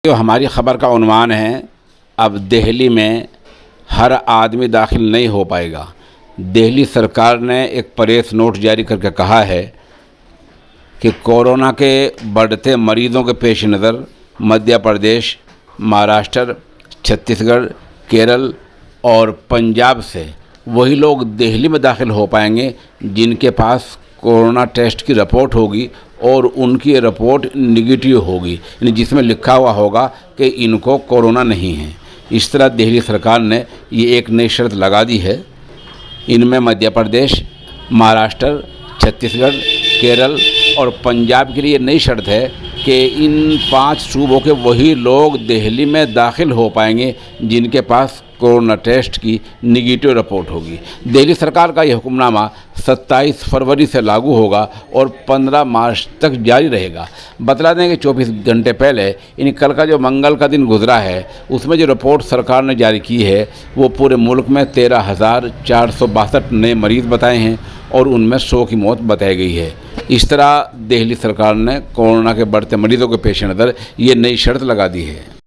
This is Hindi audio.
जो हमारी ख़बर का उन्वान है, अब दिल्ली में हर आदमी दाखिल नहीं हो पाएगा। दिल्ली सरकार ने एक प्रेस नोट जारी करके कहा है कि कोरोना के बढ़ते मरीज़ों के पेश नज़र मध्य प्रदेश, महाराष्ट्र, छत्तीसगढ़, केरल और पंजाब से वही लोग दिल्ली में दाखिल हो पाएंगे जिनके पास कोरोना टेस्ट की रिपोर्ट होगी और उनकी रिपोर्ट निगेटिव होगी, यानी जिसमें लिखा हुआ होगा कि इनको कोरोना नहीं है। इस तरह दिल्ली सरकार ने ये एक नई शर्त लगा दी है। इनमें मध्य प्रदेश, महाराष्ट्र, छत्तीसगढ़, केरल और पंजाब के लिए नई शर्त है कि इन 5 सूबों के वही लोग दिल्ली में दाखिल हो पाएंगे जिनके पास कोरोना टेस्ट की निगेटिव रिपोर्ट होगी। दिल्ली सरकार का यह हुक्मनामा 27 फरवरी से लागू होगा और 15 मार्च तक जारी रहेगा। बतला दें कि 24 घंटे पहले यानी कल का जो मंगल का दिन गुजरा है, उसमें जो रिपोर्ट सरकार ने जारी की है वो पूरे मुल्क में 13,462 नए मरीज़ बताए हैं और उनमें 100 की मौत बताई गई है। इस तरह दिल्ली सरकार ने कोरोना के बढ़ते मरीज़ों के पेश नज़र ये नई शर्त लगा दी है।